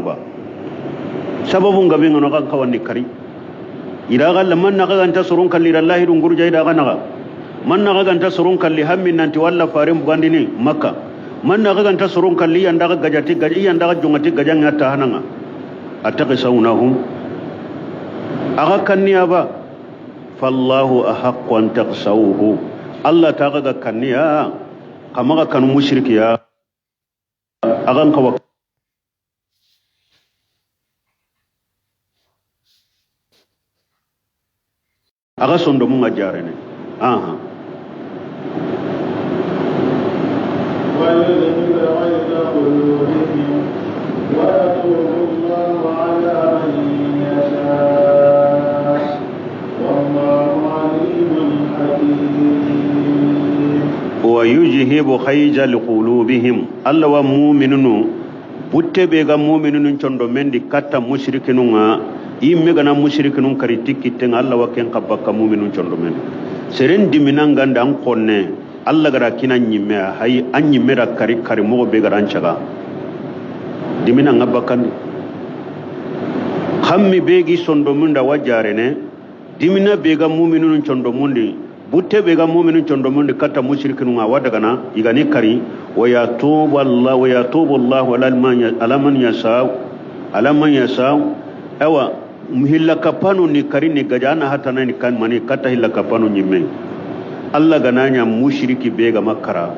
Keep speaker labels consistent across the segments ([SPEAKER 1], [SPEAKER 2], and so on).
[SPEAKER 1] ba sababun gabe ngono kan kawani kari ida galla man na ganta surun kalli lillahi dun gurja ida gana man na ganta surun kalli hammin nanti walla farin bugandini makka man na ganta surun kalli yanda gajati gaji yanda jungati gajan ta hananga attaqisawunahum aga kanniya ba fallahu ahaqqu an taqsawuhu Allah ta ga kanniya kama kan mushriki ya agan kawa aga sondo mun ajare ne aha ويجهب خيجل قلوبهم الله ومؤمنون بوتبيغا مؤمنون چوندو مندي كاتا مشركينون imme gana mushrikun kari tikkitten Allah waken kabaka mu'minun condo men seren diminan ganda an konne Allah gara kinan nyimme hay an nyimme ra kari kari mo be garan caga diminan abakan khammi begi sondo munda wajare ne dimina bega mu'minun condo mundi butte bega mu'minun condo mundi kata mushrikun wa daga na igani kari wa yatubu Allah ala man yasa awa hilla kapanu ni kari ni gajana hata na ni kan mani kata hilla kapanu nyimme Allah gananya mushriki bega makara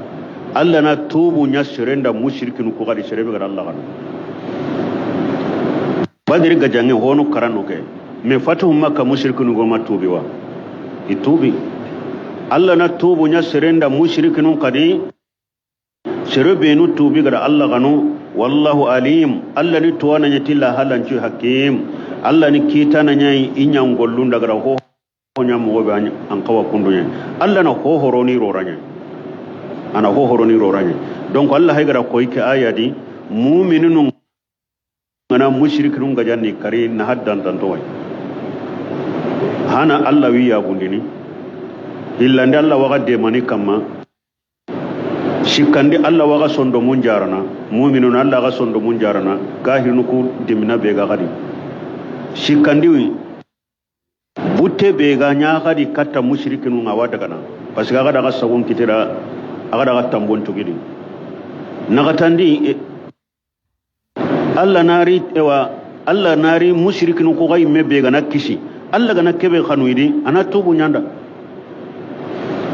[SPEAKER 1] Allah na tubu nya surenda mushriki nu ko gadi serebe gara Allah kana badiri gajange hono karano ke me fatu makka mushriki nu go matubi wa itubi Allah na tubu nya surenda mushriki nu kadi serebe nu tubi gara Allah kanu wallahu alim Allah ni tuwana nyatilla halanchu hakim Allah ni kita na nyai inyang gollun daga ho nyam go ba an kawa kundunya Allah na ho horoni roranya ana ho horoni roranya donc Allah hay gara ko yake ayadi mu'minun ana mushrikun ga janni kare na haddan tan to hana Allah wi ya bundini illa ndi Allah waga de mani kamma shikandi Allah waga sondo mun jarana mu'minun Allah ga sondo mun jarana gahirnu ku dimna be ga gadi shikandi butte be ga nya gadi katta mushrikinu ngawa daga na parce que aga daga sabon kitira aga daga tambon tugidi nagatandi Allah nari ewa Allah nari mushrikinu ko gai mebe ga nakisi Allah ga nakebe khanu idi ana tubu nyanda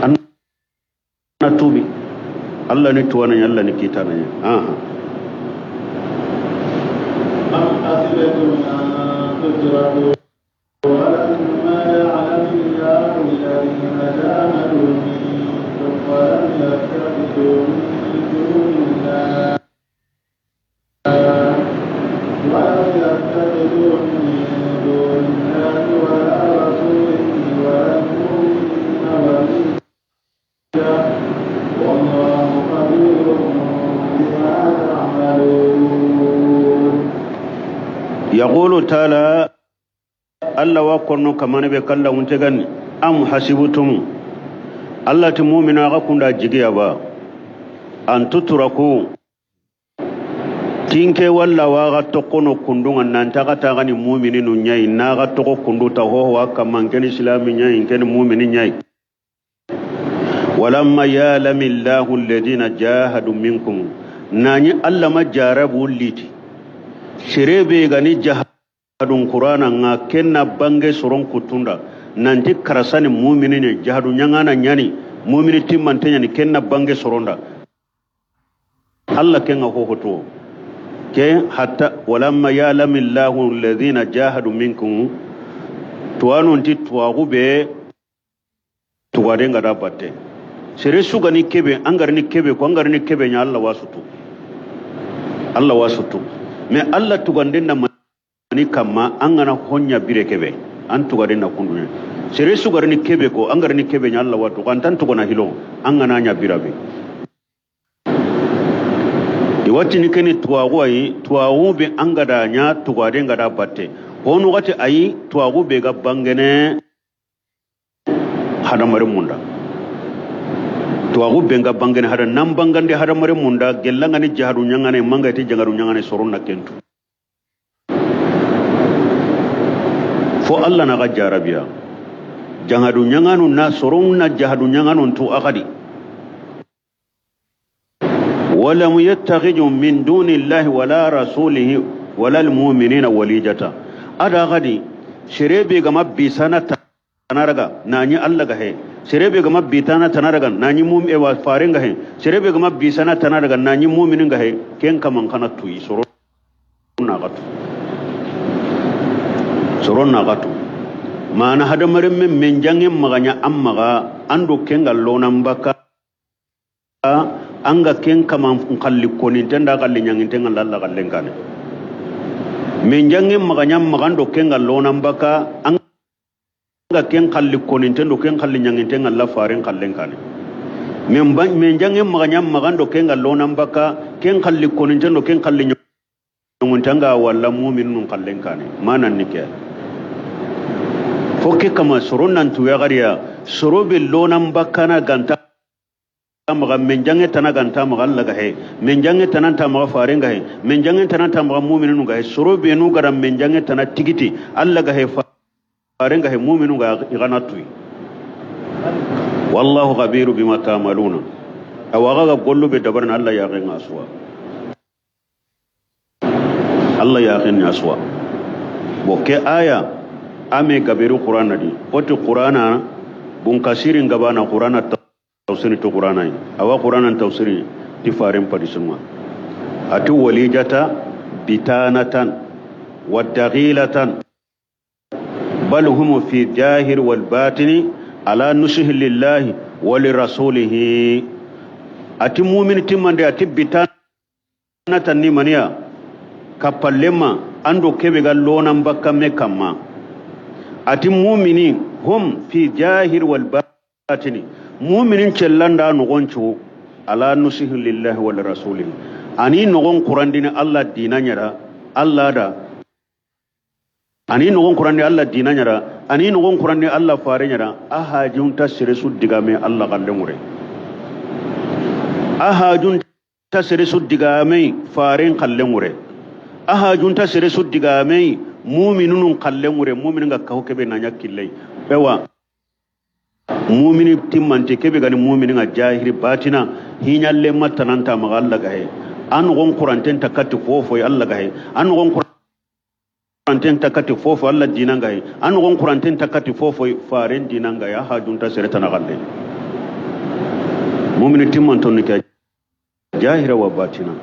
[SPEAKER 1] ana tubi Allah ni tuwana Allah ni kitana nya aha
[SPEAKER 2] ولما يعلم الله الذين جاهدوا منكم ولم يتخذوا من دون الله ولا رسوله ولا المؤمنين وليا والله خبير بما تعملون
[SPEAKER 1] يقول تعالى Allah wa konno kamane be kala unte gan am hasibutum Allah ti mu'mina ga kunda jigiya ba an tuturaku tinke walla wa ga tokono kundunga nan ta gani mu'mininu nyai na ga toko kunduta ho wa kaman ken islami nyai ken mu'minin nyai walamma yalamillahu alladhina jahadu minkum nani Allah majarabu liti shirebe gani jahadun qur'ana nga kenna bange soron kutunda nanti karasani mu'minine jahadu nyangana nyani mu'mini timmantenya ni kenna bange soronda Allah kenga ho hoto ke hatta walamma yalamillahu alladhina jahadu minkum tuwanu nti tuwagube tuwadenga dabatte sere suga ni kebe angarni kebe ko angarni kebe nya Allah wasutu me Allah tugandenna ni kama angana honya bire kebe an tugadenna kundunya sere suga ni kebe ko angarni kebe nya Allah watu kan tan tugona hilo angana nya birabe iwati ni keni tuwagu be angada nya tugadenga dabatte honu gati ayi tuwagu be ga bangene hadamare munda tuwagu benga bangene hada nam bangande hadamare munda gellanga ni jaharu nyangane manga ti jangaru nyangane soronna kentu fo Allah na ga jarabiya jahadu nyanganu na soron na jahadu nyanganu to akadi wala yattakhidhu min dunillahi wala rasulihi wala almu'minina walijata ada gadi shirebe ga mabbi sanata tanaraga nani Allah ga he shirebe ga mabbi tana tanaraga nani mum e wa farin ga he shirebe ga mabbi sanata tanaraga nani mu'minin ga he ken kaman kana tuyi soron na gatu mana hadamarin men jangin maganya amma ga ando kenga lonan baka anga ken kaman kalli koni tenda kalli nyangin tenga lalla kallen kane men jangin maganya magando kenga lonan baka anga ken kalli koni tendo ken kalli nyangin tenga la faren kallen kane men jangin maganya magando kenga lonan baka ken kalli koni tendo ken kalli nyangin tenga walla mu'minun kallen kane manan nike fokke kama soron nan tuya gariya soro be lonan bakana ganta maga menjange tana ganta maga Allah ga he menjange tana ta maga faren ga he menjange tana ta maga mu'minun ga he soro be nu garam menjange tana tigiti Allah ga he faren ga he mu'minun ga igana tuyi wallahu khabiru bima ta'maluna awaga ga gollu be dabarna Allah ya ga aswa Allah ya ga aswa boke aya ame gaberu qur'ana di oti qur'ana bun kasirin gabana qur'ana tafsiri to qur'ana awa qur'ana tafsiri ti farin padisunwa ati walijata bitanatan wadaghilatan bal hum fi jahir wal batini ala nusuhi lillahi wa lirasulihi ati mu'min timande ati bitanatan ni maniya kapallema ando kebe gallonan bakka me kamma ati mu'mini hum fi jahir wal batini mu'minin cellanda nogoncho ala nusihi lillahi wal rasulihi ani nogon qur'andini Allah dinanyara Allah da ani nogon qur'andi Allah dinanyara ani nogon qur'andi Allah farenyara ahajun tasire suddigame Allah kallemure ahajun tasire suddigame faren kallemure ahajun tasire suddigame mu'minun kallemure mu'minin ga kaho kebe nanya killai bewa mu'mini timmante kebe gani mu'minin ga jahiri batina hinyalle matananta maga Allah ga he an gon qur'anten takati fofo ya Allah ga he an gon qur'anten takati fofo Allah dinan ga he an gon qur'anten takati fofo faren dinan ga ya hajun tasire tanagalle mu'mini timmanton ni ka jahira wa batina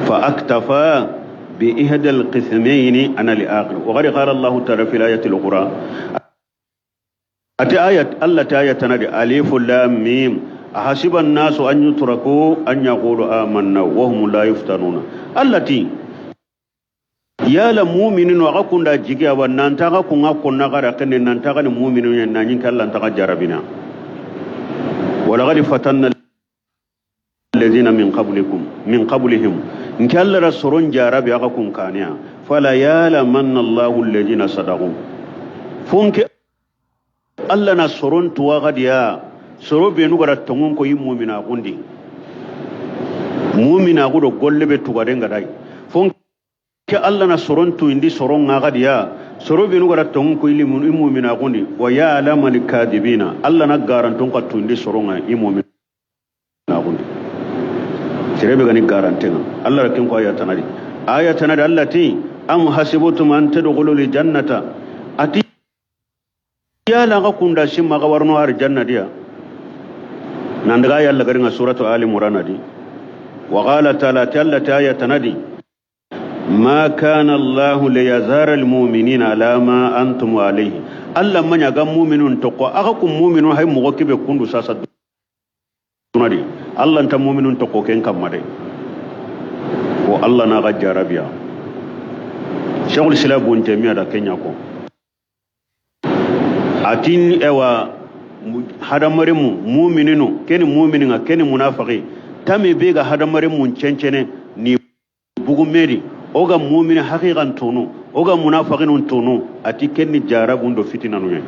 [SPEAKER 1] fa aktafa بإحدى القسمين أنا لآخر وقد قال الله تعالى في الآية الأخرى أتي آية الله تعالى تنادي ألف لام ميم أحسب الناس أن يتركوا أن يقولوا آمنا وهم لا يفتنون التي يا المؤمنين وغكون دا جيجا ونانتاغا كونغا كونا غرقن نانتاغا المؤمنين نانين كالله انتاغا جربنا ولقد فتنا الذين من قبلهم إن كان رسولون جارب يغاكم كانيا فلا يعلمن الله الذين صدقوا فونك الله نصرون تواغديا سرو بينو غدا تونغون كو يمؤمنا غوندي مؤمنا غدو غولبه توغادن غداي فونك الله نصرون تو اندي سرون غاديا سرو بينو غدا تونغون كو يمؤمنا غوندي ويعلم الكاذبين الله نغارانتون كو تو اندي سرون يمؤمنا غوندي سيربي غني غارانتين الله ركن كو آية تنادي التي أم حسبتم أن تدخلوا الجنة أتي يا لغا كوندا شيما غورنو الجنة ديا نندغا يالا غرينا سورة آل عمران دي وقال تعالى تلت آية تنادي ما كان الله ليزار المؤمنين على ما أنتم عليه الله من يغا مؤمنون تقوى أغاكم مؤمنون هاي مغاكبه كندو ساسا تنادي الله انت مؤمنون تقوى كين كمدي والله ناغا جاربيا شغل سلاب بن تيمية دا كينيا كو أتين إيوا هذا مريمو مؤمنينو كني مؤمنين كني منافقي تامي بيغا هذا مريمو نچنچنه ني بوغو ميري اوغا مؤمن حقيقة تونو اوغا منافقين تونو أتي كني جاربون دو فتنة نوين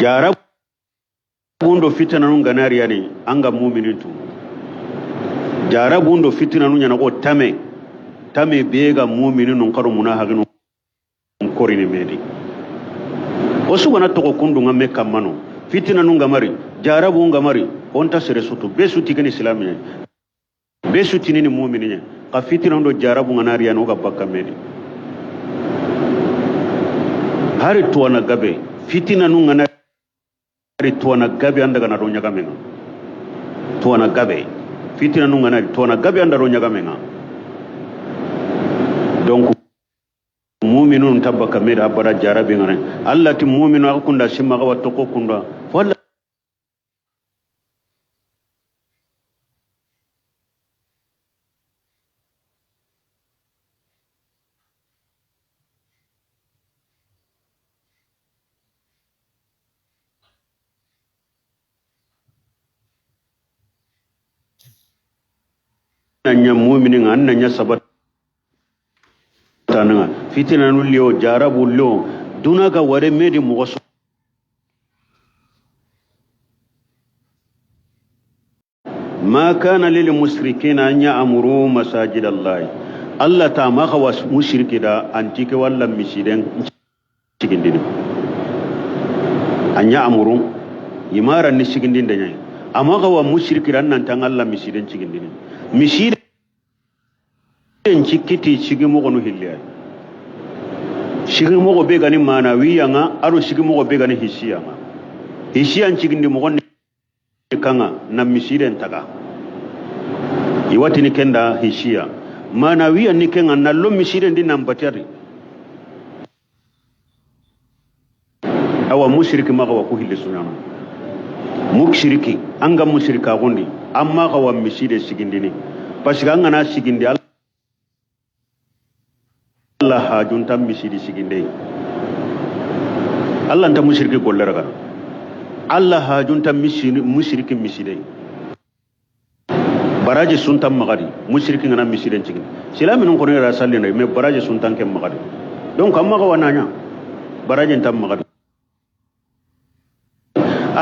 [SPEAKER 1] جاربون دو فتنة نون غناري يعني أنغا مؤمنين تونو جاربون دو فتنة نون ينقو تامي بيغا مؤمنين نقرو منافقين korini medi osugana to kundu ngamme kamano fitina nu ngamari jarabu ngamari onta sere sutu besu tigani islamiya besu tinini mu'mininya ka fitina ndo jarabu nganari ya no ga bakka medi hari tuwana gabe fitina nu nganari tuwana gabe anda kana do nyaga menga tuwana gabe fitina nu nganari tuwana gabe anda do nyaga menga donc mu'minun tabaka meda abara jarabe ngane Allah ti mu'minu akunda simma ga watto ko kunda walla nanya mu'minin annanya sabat tananga fitina nulio jarabu lo dunaga ware medi mugoso ma kana lil musrikina an ya'muru masajid Allah ta maka was mushriki da antike walla misiden cigindini an ya'muru imara ni cigindin da nyai amma ga wa mushriki ran nan tan Allah misiden cigindini misiden cikiti cigi mo gonu hilya cigi mo be gani manawiya nga aro cigi mo be gani hisiya nga hisiyan cigindi mo gonni kanga na misiden taga iwati ni kenda hisiya manawiya ni kenga nallo misiden din nambatari awa mushriki maga wa ku hilli sunana mushriki anga mushrika gondi amma ga wa miside sigindini parce que anga na sigindi Allah hajunta misidi siginde Allah nta mushriki golleraga Allah hajunta mushriki miside baraji sunta magadi mushriki ngana miside cigin silami non ko ne rasalli ne me baraji sunta kem magadi donc amma ga wananya baraji ntam magadi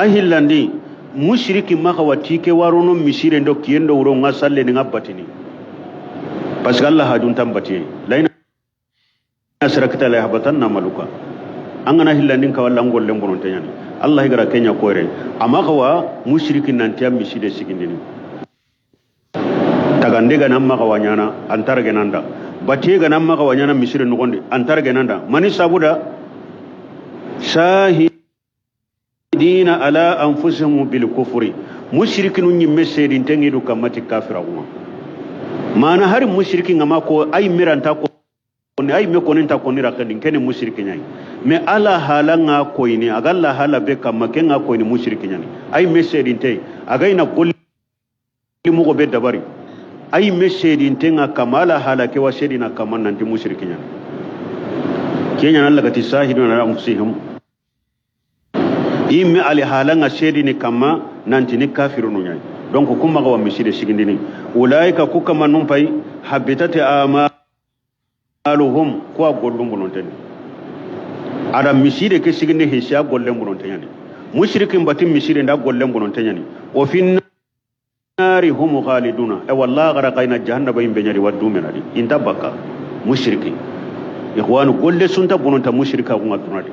[SPEAKER 1] ahillandi mushriki maka watike warono misire ndo kiendo wuro ngasalle ni ngabatini parce que Allah hajunta mbati laina asrakta la yahbatanna maluka angana hillandin ka walla ngol lembonon tanyani Allah igara kenya koore amma kawa mushrikin nan tiam miside sigindini tagande ga namma ka wanyana antarge nanda batie ga namma ka wanyana misire nugonde antarge nanda mani sabuda shahidina ala anfusihim bil kufri mushrikin nyimme sedin tengidu kamati kafira kuma mana hari mushrikin ngama ko ay miranta ko ay me konin ta konira kadin kene mushriki nyai me ala halanga koini agalla hala be kamma kenga koini mushriki nyani ay me sedinte againa kulli mu go be dabari ay me sedinte nga kamala hala ke wa sedina kaman nanti mushriki nyani kenya Allah gati sahidun ala anfusihim imme ali halanga sedini kamma nanti ni kafirunu nyai donc kuma ga wa miside sigindini ulaika kukama numpai habitati aluhum ko gollum bononten ada miside ke siginde hisiya gollem bononten yani mushrikin batin miside nda gollem bononten yani o fin nari hum khaliduna e wallahi garaqaina jahannaba imbe nyari waddu menadi inta baka mushriki ikhwanu golle sunta bononta mushrika ko ngadunadi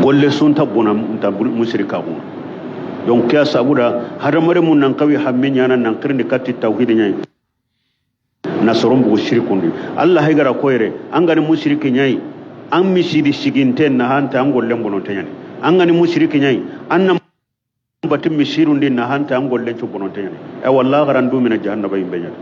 [SPEAKER 1] golle sunta bononta mushrika ko donc kya sabuda hadamare mun nan kawi hamme nyana nan kirni katti tawhid nyai nasoron bugu shirikundi Allah haigara koyre an gani mushriki nyai an misidi siginten na hanta an gollen bononte nyani an gani mushriki nyai an nan batin mishirundi na hanta an gollen cu bononte nyani e wallahi garan du mina jahannaba yimbe nyani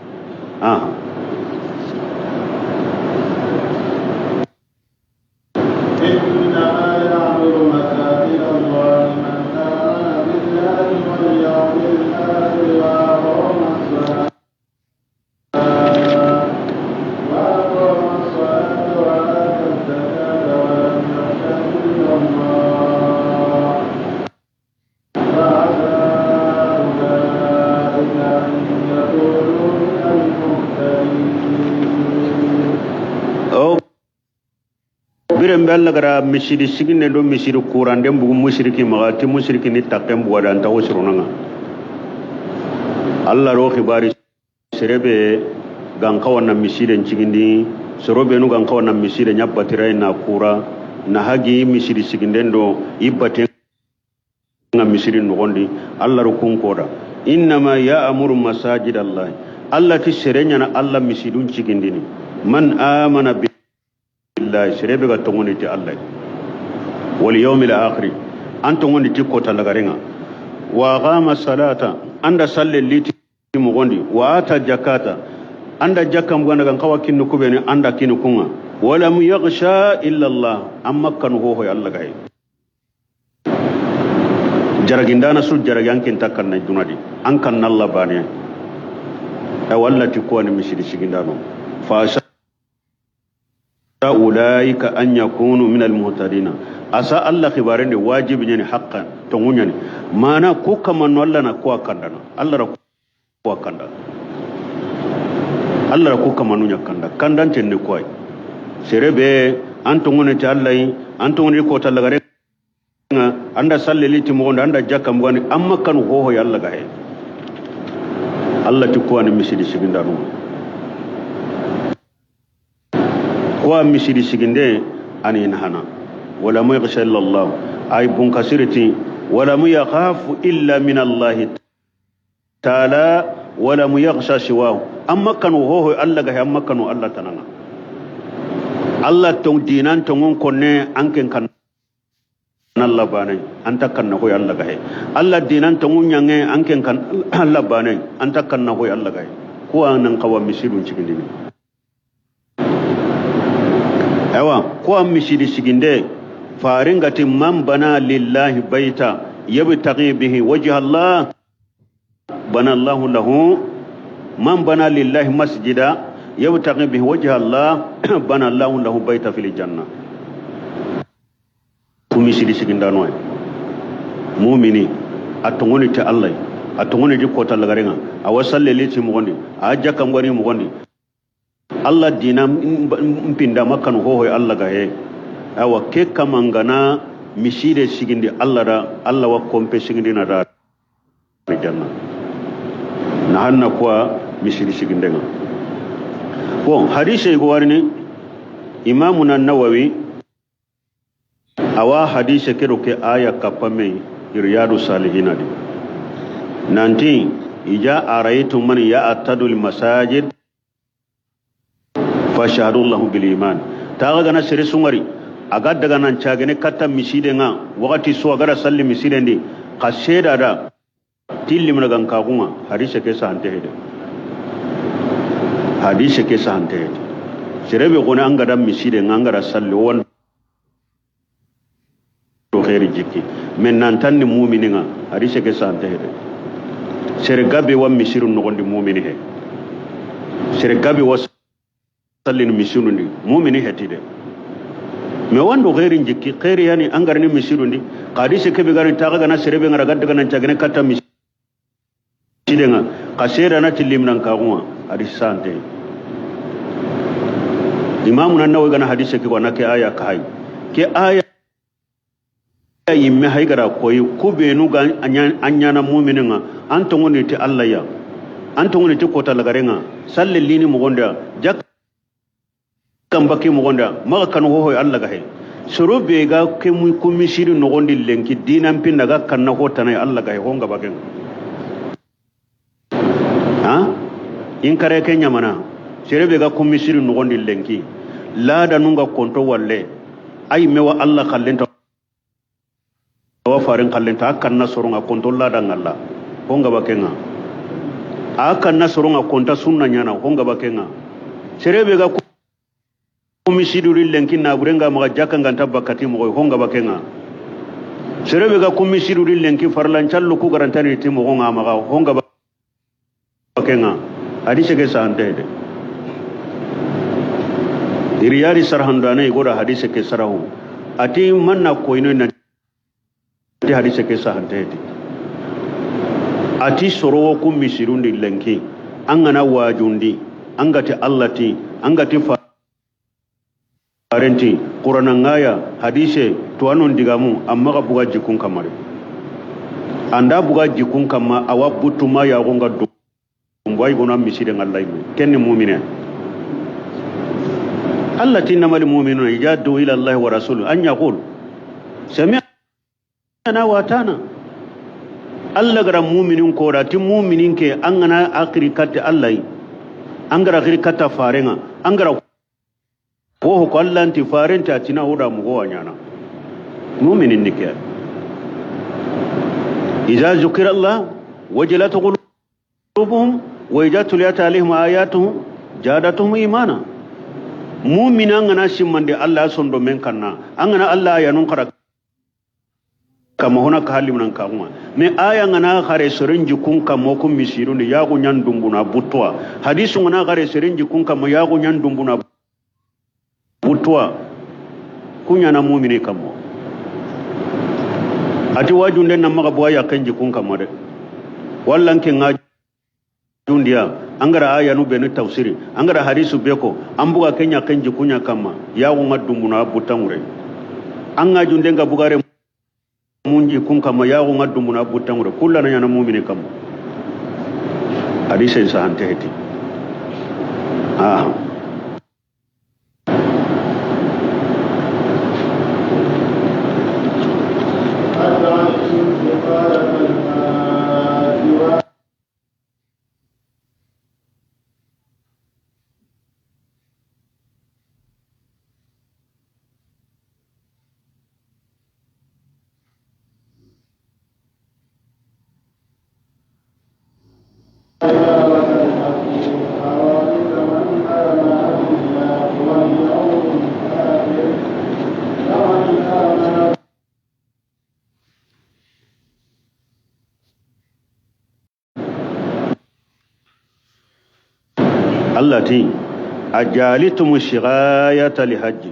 [SPEAKER 1] Allah gara misiri sigine do misiri kurande bugu mushriki magati mushriki ni takem buada anta wosrunanga Allah ro khibari serebe gan kawana misiren cigindi soro benu gan kawana misire nyabbatira na kura na hagi misiri sigindendo ibate nga misiri nogondi Allah rukun koda innama ya'muru masajid Allah Allah ti serenya na Allah misidun cigindini man amana billahi serebe ga tongoni ti Allah wal yawmil akhir antongoni ti kota lagarenga wa qama salata anda salle liti mugondi wa ata zakata anda jakam gona gan kawakin kubeni anda kinu kunga wala mu yaghsha illa Allah amma kan ho Allah gai jaragindana su jaragankin takkan na dunadi an kan Allah bane ay wallati ko ni misiri sigindano fa sha ulaika an yakunu min al muhtadin asa Allah khibarende wajibi ne haqqan to ngunyani mana ko kaman walla na ko kandana Allah ra ko kanda Allah ra ko kaman nunya kanda kandan tenne koy serebe anto ngone ta Allah anto ngone ko talagare anda salleli ti mo anda jakam gani amma kan ho yalla gahe Allah ti ko an misidi sigindanu ko misidi siginde ani hana wala mu yakhsha illa Allah ay bun kasirati wala mu yakhafu illa min Allah taala wala mu yakhsha siwa amma kan ho Allah gahe amma kan Allah tanana Allah tong dinan tongon konne anken kan Allah banai anta kan na hoy Allah gahe Allah dinan tongun yange anken kan Allah banai anta kan na hoy Allah gahe ko anan kawa misirun cikin dini ewa ko am misiri siginde farin gati man bana lillahi baita yabtaghi bihi wajha Allah bana Allah lahu man bana lillahi masjida yabtaghi bihi wajha Allah bana Allah lahu baita fil janna misiri sigindano ay mu'mini atongoni ta Allah atongoni di kota lagarenga awasalle leti mo gondi aja kam gari mo gondi Allah dinam mpinda makan ho Allah ga he awa ke kamangana misire sigindi Allah da Allah wa kompe sigindi na da janna na hanna kwa misiri sigindenga bon hadisi go warni imamuna Nawawi awa hadise kero ke aya kapame riyadu salihin adi nanti ija araitum man ya'tadul masajid fashhadullahu bil iman taga gana sere sungari aga daga nan cagene katta miside nga wakati so agara salli miside ndi kaseda da tilli mun gan kagunga hadise ke sante hede hadise ke sante hede serebe gona angada miside nga angara salli won to khairi jikki men nan tan ni mu'mini nga hadise ke sante hede sere gabe wa misirun no gondi mu'mini he sere gabe wa sallin misirun ndi mu'mini hetide me wando khairi jikki khairi yani angar ni misirun ndi hadise ke be garin ta ga na sere be ngara gadda nan cagene katta miside nga kasera na tilim nan kagunga hadise sante imamu nan nawo gana hadise ke wana ke aya kai ke aya yimme haygara koy kubenu ga anyana mu'minina antongoni ti Allah ya antongoni ti kota lagarenga sallallini mo gonda jak kambaki mo gonda maka kan ho Allah ga he suru be ga ke mu kumishiri no gondi lenki dinan pin daga kan na hota nay Allah ga he honga bagen ha in kare kenya mana serebe ga kumishiri no gondi lenki la da nunga konto walle ay mewa Allah kallenta wa farin kallenta akan nasurunga konto la da ngalla honga bakenga akan nasurunga konta sunna nyana honga bakenga serebe ga kumishiduri lenki na burenga maga jakanga tabakati mo honga bakenga serebe ga kumishiduri lenki farlan challu ku garantani timo honga maga honga bakenga hadise ke sante de iriyari sarhandane igora hadise ke sarahu ati manna koino na ti hadise ke sahante de ati soro ku misirundi lenki angana wajundi angati allati angati parenti qur'ana ngaya hadise to anon digamu amma ga buga jikun kamare anda buga jikun kama awa butuma ya gonga do mboy gona misire ngallay kenni mu'mine التي إنما المؤمنون يجادوا إلى الله ورسوله أن يقول سمعنا واتانا الله غير مؤمنين كورا تي مؤمنين كي أنغنا آخري كات الله أنغرا آخري كات فارنا أنغرا وهو قال أنت فارن تأتينا ورا مغوانيانا مؤمنين نكيا إذا ذكر الله وجلت قلوبهم وإذا تليت عليهم آياته جادتهم إيمانا مؤمن أنغنا سيمان دي الله سندو من كنا أنغنا الله ينون كرا كما هنا كهالي من كاما من آية أنغنا خاري سرنجي كون كما كم مسيرون ياغو نيان دمبنا بطوا حديث أنغنا خاري سرنجي كون كما ياغو نيان دمبنا بطوا كنيانا مؤمن كما ati wajunde na maga buaya kenji kun kamare wallan kin ajundiya angara aya nu benu tafsiri angara hadisu beko ambuga kenya kenji kunya kama yawo ngadumbuna butangure anga junde nga bugare munji kun kama yawo ngadumbuna butangure kullana yana mu'mini kama hadisi sahante heti التي أجالتم الشغاية لحج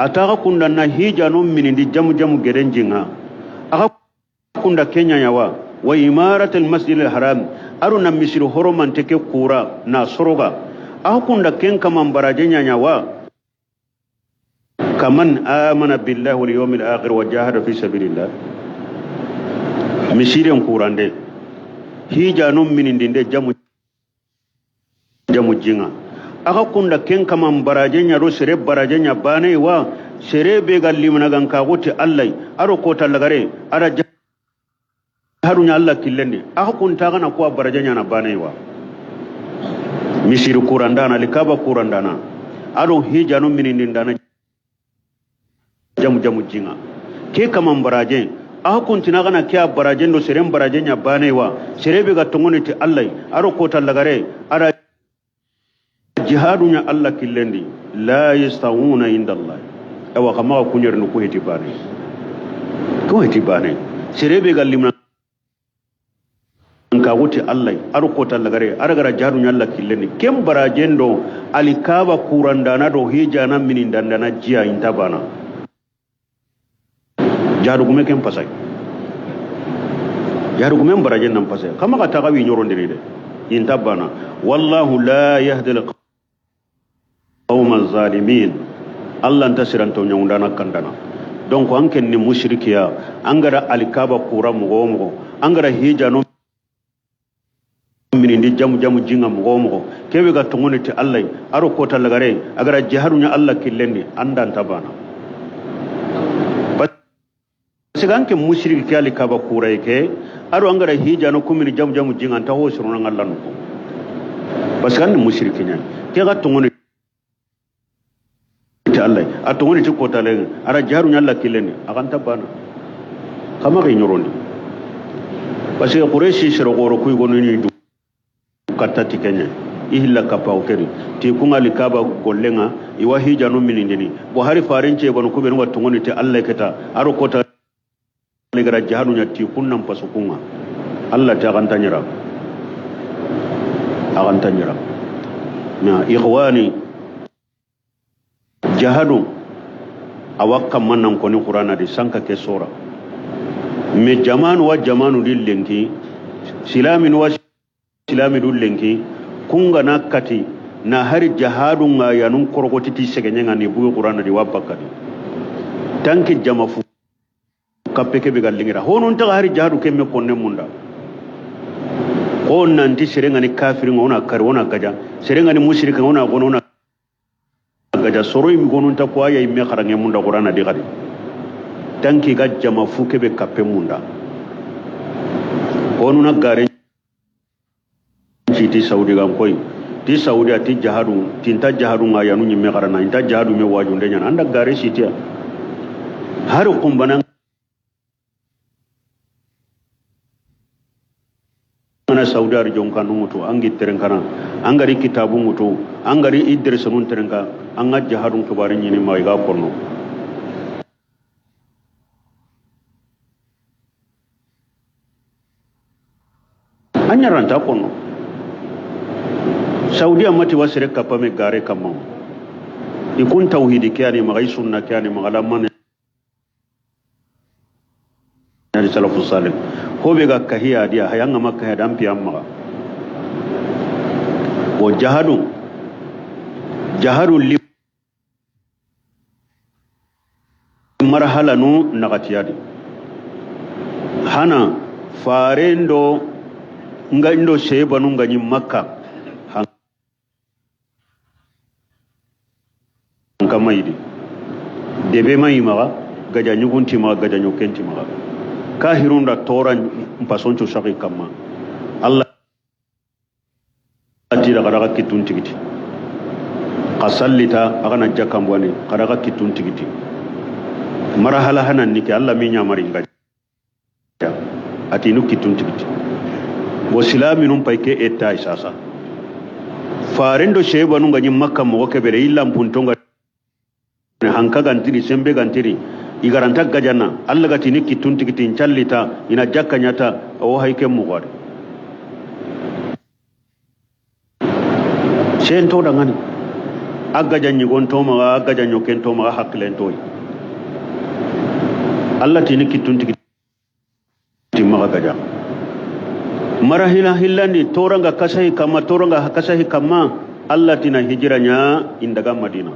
[SPEAKER 1] أتاغا كندا نهيجا من دي جم جرنجينا أغا كندا كينيا يوا وإمارة المسجد الحرام أرونا مصر هرمان تكي كورا ناصروغا أغا كندا كين كمان براجينيا يوا كمن آمن بالله واليوم الآخر وجاهد في سبيل الله مصيرين كوران دي هيجا من دي jamu jinga aka kunda ken kama barajenya ro sere barajenya bane wa sere be gallimna gan ka gote Allah aro ko talagare ara harunya Allah killendi aka kunta kana ko barajenya na bane wa misiru kurandana likaba kurandana aro hijanu minindana jamu jinga ke kama barajen aka kuntina kana kya barajen do sere barajenya bane wa sere be ga tongoni ti Allah aro ko talagare ara jihadunya Allah killendi la yastawuna inda Allah awa kama kunyer no ko hitibane serebe gallimna ka wuti Allah aro ko talagare aragara jihadunya Allah killendi kem barajendo alikaba kurandana do hijana minindana jiya intabana jihadu gume kem pasai jihadu gume barajen nam pasai kama ka tagawi nyorondiri de intabana wallahu la yahdi قوم الظالمين الله انتصرن تو نيوندانا كاندانا دونك انكن ني مشركيا انغرا الكابا كورا مغومغو انغرا هيجانو من دي جام جينغا مغومغو كيبي غا تونغونيتي الله ارو كوتا لغاري اغرا جهارونيا الله كيلندي اندان تابانا بس غانك مشركيا الكابا كورا يكي ارو انغرا هيجانو كومي جام جينغا تا هو سرون الله نكو بس غان مشركيا كي غا تونغوني Allah atongoni ti kota len ara jaru nyalla kileni akan tabana kama ke nyorondi parce que quraishi sero goro kuy gonu ni du katati kenya ihilla kapa okeri ti kunga likaba gollenga iwa hija no minindini bo hari farince gonu ko be no tongoni ti Allah keta aro kota le gara jaru nyatti kunnam pasukunga Allah ta kan tanyira na ikhwani jahadu awakka manan koni qur'ana di sanka ke sura me jamanu wa jamanu dillenki silamin wa silamidu lenki kunga nakati na hari jahadu nga yanun korogoti ti segenyenga ni buyo qur'ana di wabakati tanki jamafu kapeke be gallingira honon ta hari jahadu kemme konne munda ko nanti serenga ni kafirin ona kar ona gaja serenga ni mushrika ona gonona gaja soro imi gonun ta ko aya imme kharange munda qur'ana di gadi tanki ga jama fuke be kappe munda onuna gare ti saudi gam koy ti saudi ati jahadu tinta jahadu nga yanu nyimme karana inta jahadu me wajunde nyana anda gare sitia haru kumbana ana saudi ar jonka numutu angi terenkana angari kitabu mutu angari idris nun terenka anga jahadu kubari nyini mai ga konno anya ranta konno saudi amati wasire kapame gare kamma ikun tauhidi kyani magai sunna kyani magala man ali salafu salih ko be ga kahiya dia hayanga makka ya dampi amma wo jahadu li marhala nu nagatiyadi hana farendo ngaindo shebanu nganyi makka kamaidi debe mai maga gaja nyugunti maga gaja nyokenti maga kahirunda toran mpasoncho shaki kama Allah atira karaga kitun tigiti qasallita agana jakambwani karaga kitun tigiti marahala hanan niki Allah minya mari gaja atinu kitun tigiti bo silaminum paike etta isasa farendo shebanu nganyi makka mo kebere illa mpuntonga hanka gantiri sembe gantiri igaranta gajana Allah gati ni kitun tikitin challita ina jakka nyata o hayke mugwar sento dangani aga janyi gonto ma aga janyo kento ma haklen toy Allah tini kitun tikitin ma gaja marahila hillani toranga kasahi kama Allah tina hijranya indaga Madina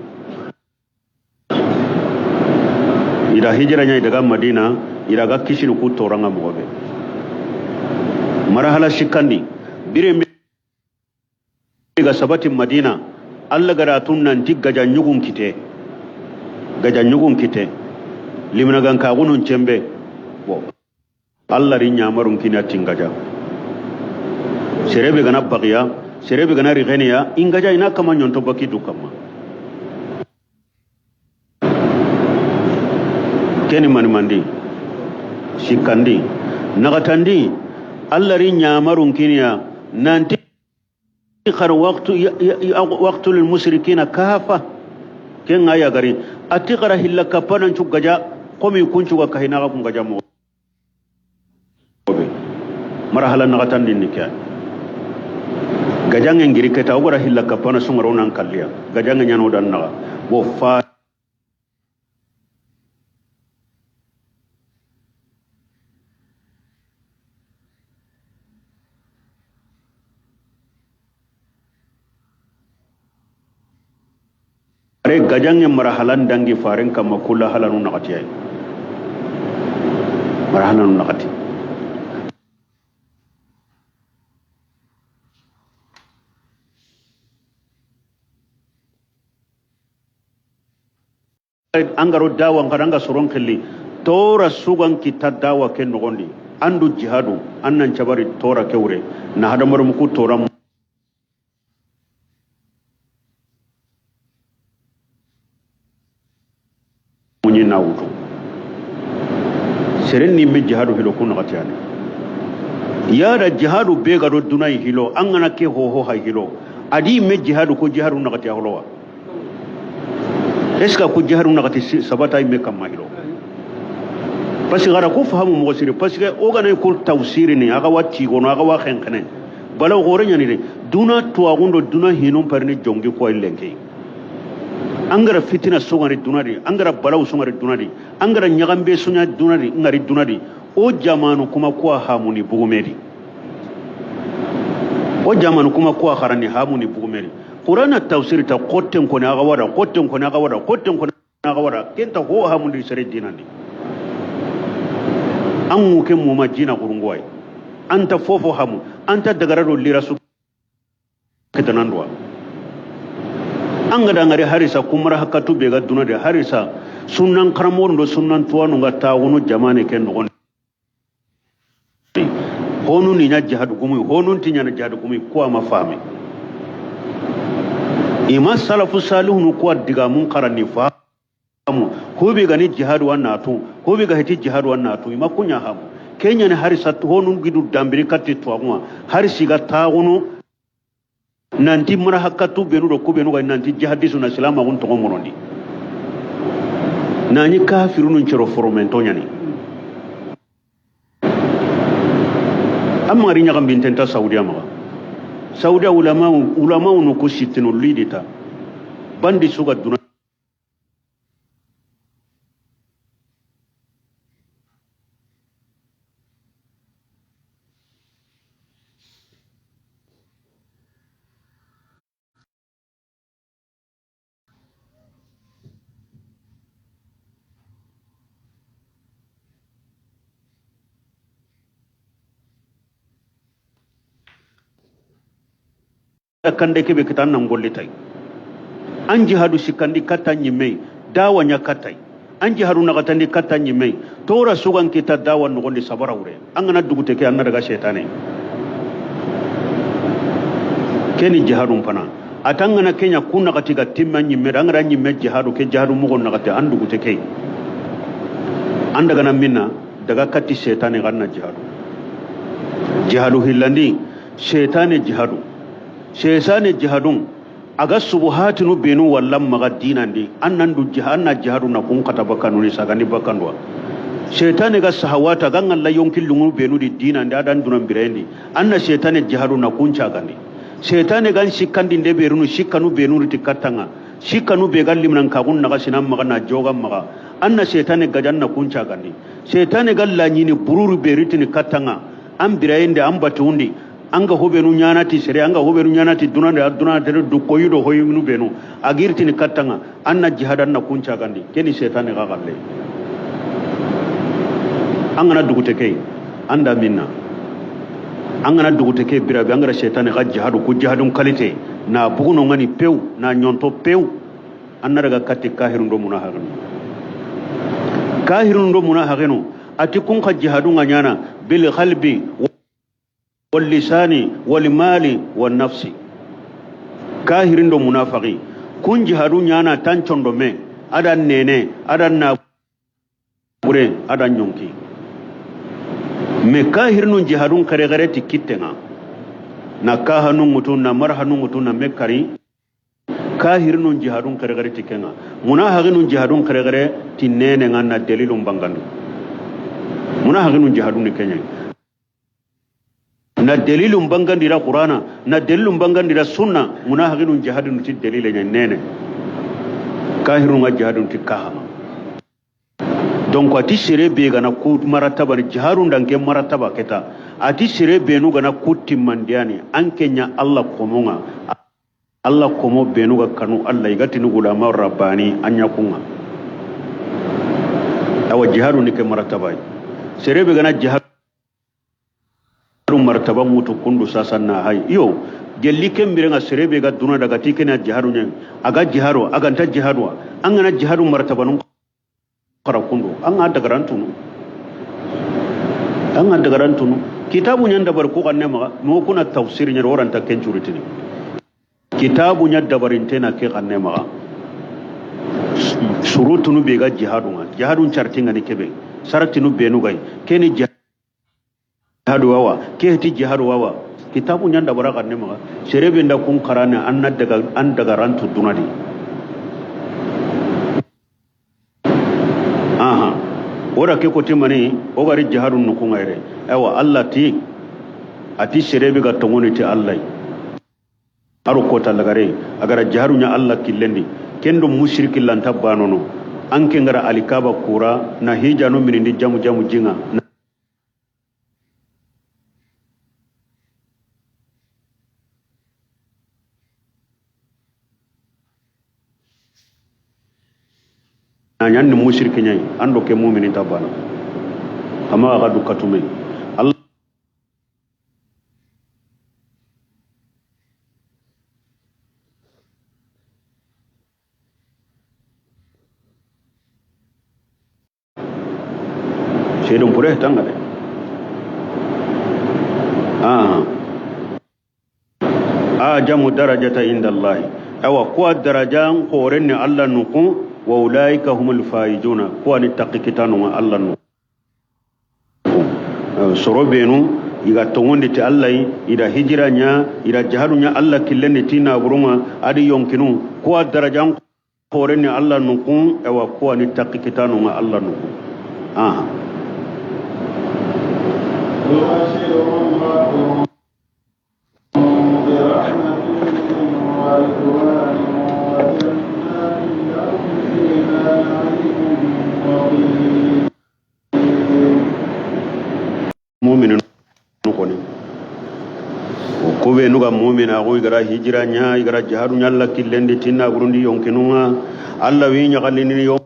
[SPEAKER 1] ida hijranya daga Madina ida ga kishiru ku toranga mugobe marahala shikandi bire ga sabatin Madina Allah gara tunnan tigga nyugun kite limna gan ka gunun cembe wo Allah rin nyamarun kina tingaja serebe gana baqiya serebe gana rigeniya ingaja ina kama nyonto baki dukama keni mandi shikandi nagatandi Allah rin nyamarun kiniya nanti khar waqtu lil mushrikina kafa ken aya gari atiqara hillaka panan chugaja komi kunchu ga kahina ga kungaja mo marhala nagatandi nikya gajang ngiri keta ogora hillaka pana sungaro nan kalliya gajang nyano dan naga wo fa gajang yang marahalan dangi faring kama kula halanu nakati ay marahalan nakati angaro dawa ngaranga surong kelli tora sugan kita dawa ken nogondi andu jihadu annan cabari tora kewre na hada marmuku tora na wuto seren ni me jihadu hilo kun gatiyane yara jihadu be garo dunai hilo angana ke ho ha hilo adi me jihadu ko jihadu na gatiya holowa eska ko jihadu na gati sabata me kam hilo pasi gara ko fahamu mo sire pasi ga ogana ko tawsiri ni aga watti gono aga wa khenkene balaw gore nyani de duna to agundo duna hinum parni jongi ko lenke angara fitina sungari dunadi angara balaw sungari dunadi angara nyagambe sunya dunadi ngari dunadi o jamanu kuma kwa hamuni bugumedi o jamanu kuma kwa harani hamuni bugumedi qur'ana tafsir ta qotten ko na gawara kenta ho hamuni sare dinandi angu ke mu majina kurungwai anta fofo hamu anta dagararo lirasu ketanandwa angada ngari harisa kumara hakatu be ga duna de harisa sunnan karamon do sunnan tuwanu ga tawunu jamane ken no honu ni nya jihad gumi honun tinya na jihad gumi ko ma fami ima salafu salihun ko diga mun karani fa ko be ga ni jihad wannan to ko be ga hiti jihad wannan to ima kunya hamu kenya ne harisa honun gidu dambiri katti tuwa harisi ga tawunu nanti mura hakatu benu do ko benu ga nanti jihadisu na salama gun to ngomondi nani kafirun cero formento nyani amma rinya gambin tenta saudiya ma saudiya ulama no ko sitino lidita bandi suga duna kande kebe kitan nan golle tay an jihadu sikandi kata nyime dawa nya katai an jihadu na katandi kata nyime tora sugan kita dawa no golle sabara wure an gana dugute ke an daga shaytane keni jihadun pana atangana kenya kunna katiga timman nyime an ran nyime jihadu ke jihadu mo gonna kata an dugute ke an daga nan minna daga katti shaytane ganna jihadu hillandi shaytane jihadu shaytane jihadun aga subuhatinu benu wallam maga dinandi annan du jihanna jihadu na kun kata bakanu ni sagani bakandwa shaytane ga sahawata gan Allah yonkin lungu benu di dinandi adan dunan birendi anna shaytane jihadu na kun cagandi shaytane gan shikandi de berunu shikanu benu ri tikatanga shikanu be gallim nan kagun naga sinam maga na joga maga anna shaytane gajanna kun cagandi shaytane galla nyini bururu beritini katanga am birendi am batundi anga hobenu nyanati sere anga hobenu nyanati dunande tere du koyudo hoyinu benu agirti ni katanga anna jihadan na kuncha gandi keni shaytan ga galle angana dugute kay anda minna angana dugute kay birabe angara shaytan ga jihadu ku jihadun kalite na buguno ngani pew na nyonto pew anna daga katti kahirun do munahagenu ati kun ka jihadun nyana bil qalbi واللسان والمال والنفس كاهرين دو منافقي كون جهادو نانا تانچون دو مي ادان نيني ادان نا بوري ادان نيونكي مي كاهرين جهادون كريغري تي كيتنا نا كاهنو متون نا مرهنو متون نا مكاري كاهرين جهادون كريغري تي كينا منافقين جهادون كريغري تي نيني غانا دليلوم بانغاندو منافقين جهادون كينيا na dalilum bangandira qur'ana na dalilum bangandira sunna munafiqun jihadun ti dalile nene kahirun jihadun ti kahama donc ati sere be gana ku marataba jihadun danke marataba keta ati sere be nu gana kutti mandiani ankenya Allah komonga Allah komo be nu ga kanu Allah igati nu ulama rabbani anya kunga awa jihadun ni ke marataba sere be gana jihad martaba mutu kundu sasa na hay yo gelli kembire nga serebe ga duna daga tikena jiharu nyen aga jiharu aga nta jiharu angana jiharu martaba nun kara kundu anga daga rantunu kitabu nyanda bar ko kanne ma mo kuna tafsir nyer waranta kenchuritini kitabu nyanda barintena ke kanne ma surutunu be ga jihadun chartinga ni kebe saratinu benu gai keni jihadu wawa kehti jihadu wawa kitabu nyanda baraka ne maga serebe nda kun karane an daga rantu dunadi aha ora ke ko timani o gari jihadu nu kun ayre ewa Allah ti ati serebe ga tongoni ti Allah aro ko talagare agara jihadu nya Allah killendi kendo mushriki lan tabbanono anke ngara alikaba kura na hijano minindi jamu jinga nyan ni mushriki nyai ando ke mu'minin tabana ama ga dukatume Allah sedum pure tanga de jamu darajata inda Allah awa ko darajan horenni Allah nuku wa ulaika humul faizuna ko ni taqikitanu Allah nuku sorobenu iga tongondi ti Allah ida hijranya ida jahadunya Allah killendi tina buruma adi yonkinu ko darajan horenni Allah nuku awa ko ni taqikitanu Allah nuku mu'minin nukoni kube nuga mu'mina ko igara hijira nya igara jihadu nyalla killendi tinna burundi yonkinunga alla wi nyakalini yo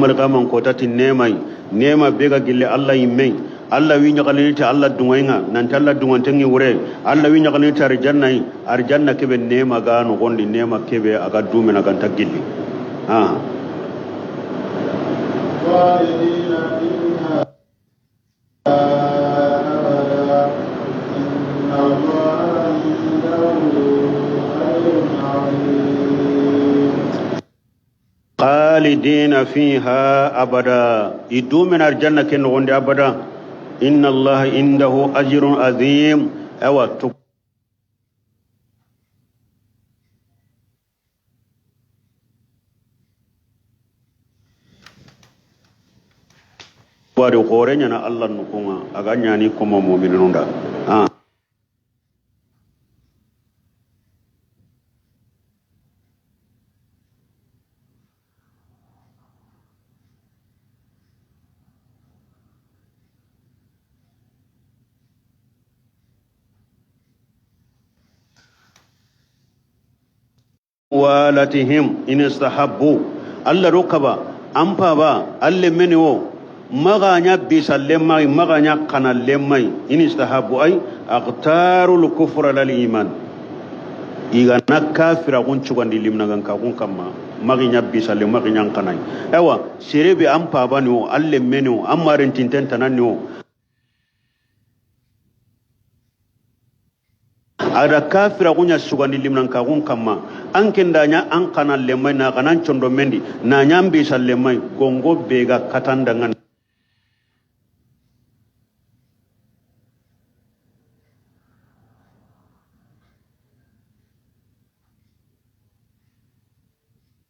[SPEAKER 1] malaka man kotati nema bega gille alla yimme alla wi nyakalini ta alla dungainga nan talla dungantengi wure alla wi nyakalini ta arjanna kebe nema gano gondi nema kebe aga dumena ganta gilli خالدين فيها أبدا يدوم من الجنة كنغند أبدا إن الله عنده أجر عظيم wari korenya na Allah nukunga aganya ni kuma mu'minunda walatihim in istahabbu alla rukaba ampa ba alle menwo maganya bisallemai maganya kanallemai in istahabbu ay aqtarul kufra lil iman iga nakafira gunchu gandi limna ganka gun kamma maginya bisalle maginya kanai ewa serebe ampa ba ni alle menwo amarin tinten tananni ada kafira kunya sugandi limnan ka gun kamma an kendanya an kanan lemai na kanan condo mendi na nyambi sallemai gongo bega katandangan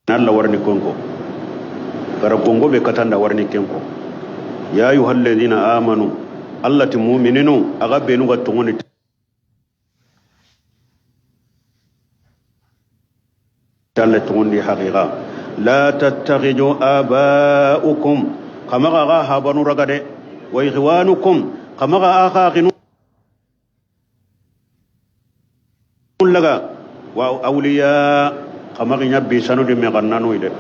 [SPEAKER 1] nalla warni konko gara gongo be katanda warni kenko ya ayyuhalladhina amanu allati mu'mininu aga benu ga tongoni تالله تغني حقيقة لا تتخذوا آباؤكم كما غا هابنو رغده وإخوانكم كما غا آخاقنو لغا وأولياء كما غا نبي سنو دي مغنانو إده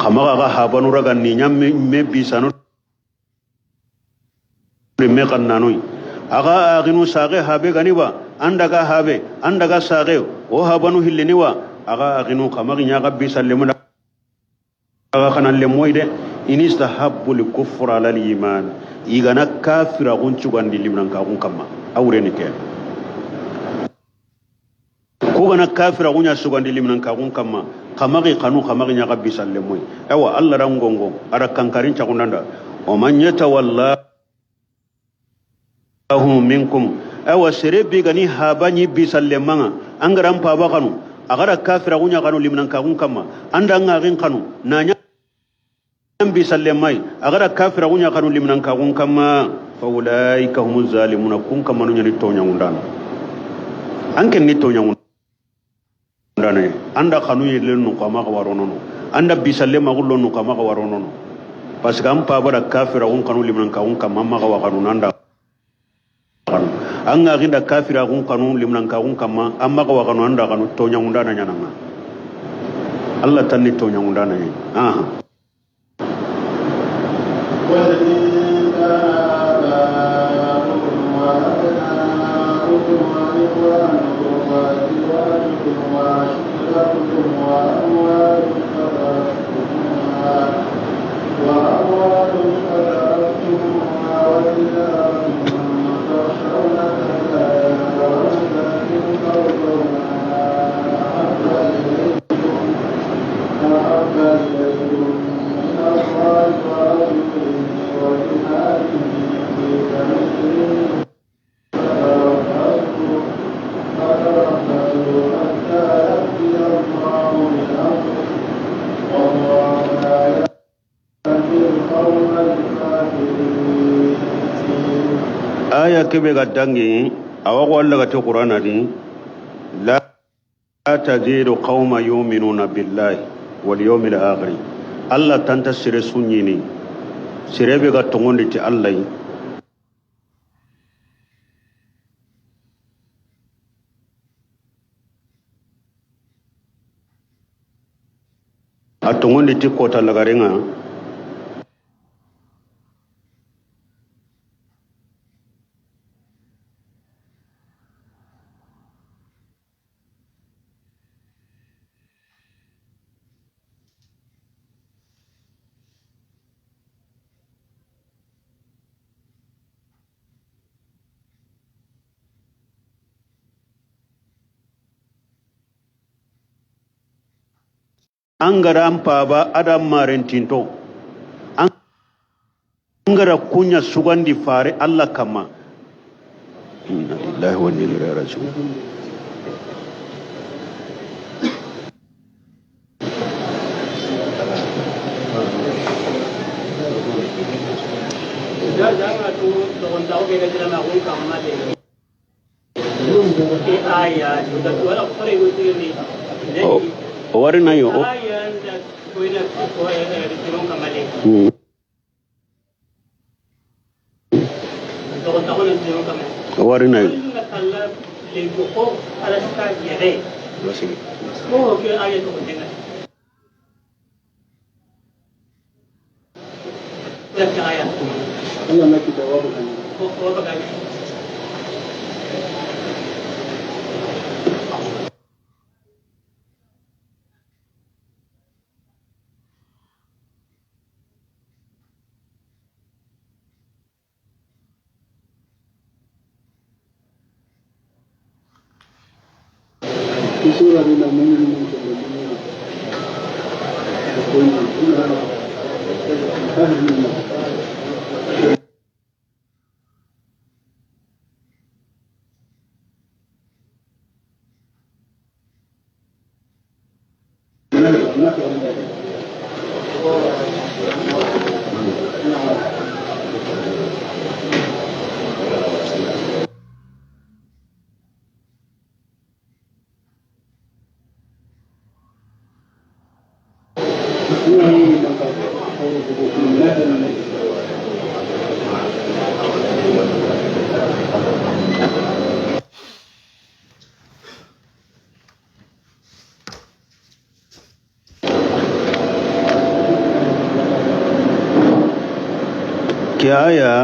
[SPEAKER 1] كما غا هابنو رغني نبي سنو دي مغنانو أغا آغنو ساغي هابي غنيبا andaga habe andaga sage o habanu hilleniwa aga aginu kamari nyaga bisallemuna aga kanan lemoide inistahabbu likufra lal iman igana kafira gunchu gandi limnan ka gun kamma awreni ke ko gana kafira gunya sugandi limnan ka gun kamma kamari nyaga bisallemoy ewa allah rangongo ara kankarin chakundanda o man yatawalla minkum awa serebi gani habani bisallemanga angaram paba kanu agara kafira gunya kanu limnan ka gun kamma anda ngagin kanu nanya bisallemmai agara kafira gunya kanu limnan ka gun kamma fa ulaika humuz zalimuna kun kamanu nyani tonya undana anken ni tonya undana anda kanu yelenu kama ka waronono anda bisallemma gulonu kama ka waronono paskam paba kafira gun kanu limnan ka gun kamma ma ka wakanu nanda anga ginda kafira gun kanu limnan ka gun kamma amma ka wakanu anda kanu tonya undana nyananga Allah tanni tonya undana ni
[SPEAKER 2] وأموال اقترفتموها وتجارة تخشون كسادها ومساكن ترضونها أحب إليكم من الله ورسوله وجهاد في سبيله فتربصوا حتى يأتي الله بأمره والله لا يهدي القوم الكافرين.
[SPEAKER 1] آية كبيرة دانجي أو الله القرآن دي لا تزيد قوم يؤمنون بالله واليوم الآخر الله تنتصر سنيني سيربي تونغون دي الله atongon di kota lagarenga angara ampaba adam marentinto angara kunya sugandi fare Allah kama inna lillahi wa inna ilaihi raji'un. Warna yo warna yo
[SPEAKER 2] Sura lina Mungu kiaya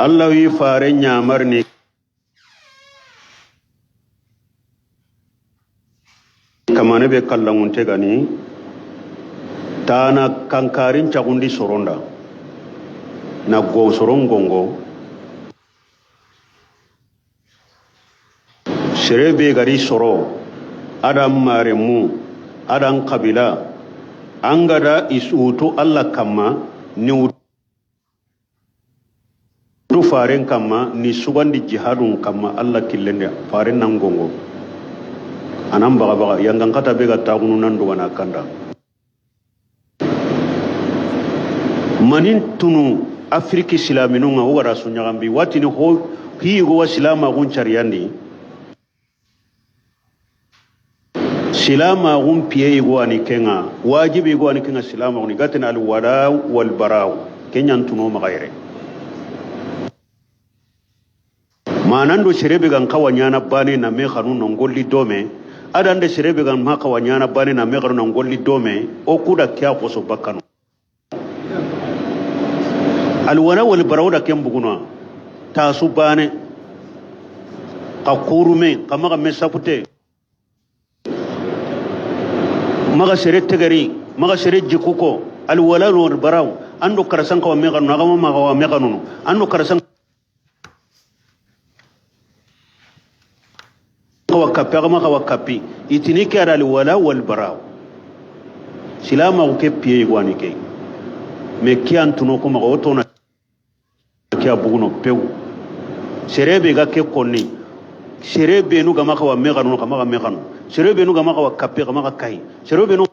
[SPEAKER 2] Allah wi fare nyamar ni kamane be kallangunte gani tana kankarin cagundi soronda na go sorongongo serebe gari soro adam maremu adam kabila angada isutu Allah kama ni tu faren kama ni sugandi jihadun kama Allah killende faren nangongo anam baga yang kata bega tagunu nandu wana kanda manin tunu Afriki silaminunga ugara sunyagambi watini ho higo wa silama gun chariyandi silama gun piye igo ani kenga wajibi igo ani kenga silama gun gatina al wala wal barau kenyan tuno magaire manando serebe gan kawanyana bane na me khanu ngolli dome adande serebe gan ma kawanyana bane na me khanu ngolli dome o kuda kya ko so bakano alwana wal barawda kem buguna tasu bane qakurume kama me sapute maga sere tegari maga sere jikuko الولاء والبراء ando karasan ko me kanu ngama ma ko me kanu ando karasan ko kapi ngama ko kapi itini ke ala الولاء والبراء silama ko ke piye gwani ke me kian tuno ko ma ko to na kiya buguno pew serebe ga ke konni serebe nu gama ko me kanu kama me kanu serebe nu gama ko kapi kama kai serebe nu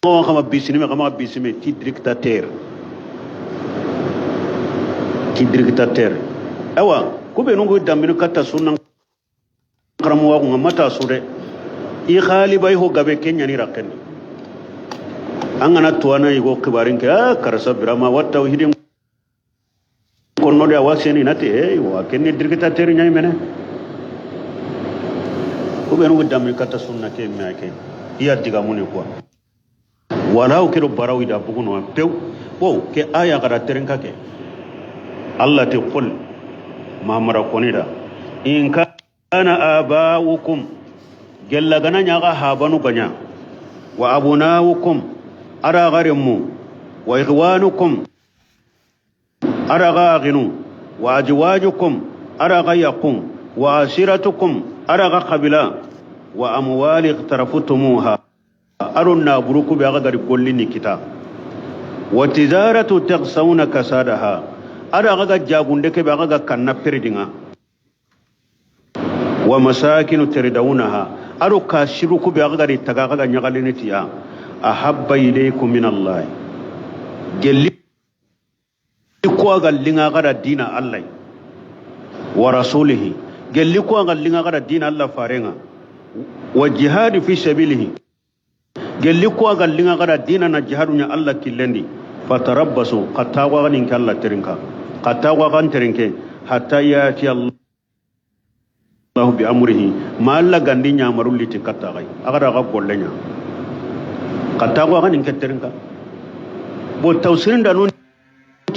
[SPEAKER 2] ko kama bisime ti dictateur awa ko be nungu dambinu kata sunan karamu wa ngamata sude I khalibai ho gabe kenya ni raken angana tuana igo kibarin ke karasa birama wa tauhidin konno de awaseni nate wa kenni dictateur nyai mene ko be nungu dambinu kata sunna ke me ke iya diga mune ko walau kero barawi da buguno pew wo ke aya gara terenka ke Allah te qul ma mara konida in kana abaukum gella gana nyaga habanu ganya wa abunaukum ara garimu wa ikhwanukum ara gaginu wa ajwajukum ara gayaqum wa asiratukum ara qabila wa amwali iqtarafutumuha arunna buruku be aga gari gollini kita wa tijaratu taqsawna kasadaha ada aga jagunde ke be aga kanna perdinga wa masakinu tirdawunaha aru kashiruku be aga gari taga aga nyagalini tiya ahabba ilaykum min Allah gelli ko aga linga gara dina Allah wa rasulihi gelli ko aga linga gara dina Allah farenga wa jihad fi sabilihi gelli ko gallinga gara dina na jihadunya Allah killendi fatarabbasu qatawa ganin Allah terinka qatawa gan terinke hatta yati Allah bi amrihi ma Allah gandinya marulli tikata gai agara ga gollenya qatawa ganin terinka bo tawsirin da non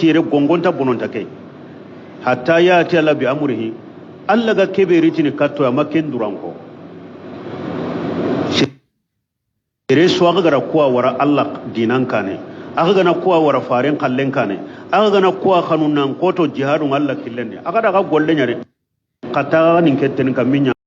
[SPEAKER 2] tire gongonta bononta kai hatta yati Allah bi amrihi Allah ga keberi tini katto amaken duranko ere suwaga gara kuwa wara Allah dinan kane aka gana kuwa wara faren kallen kane aka gana kuwa kanun nan koto jihadun Allah killen ne aka daga golle nyare kata nin ketten kaminya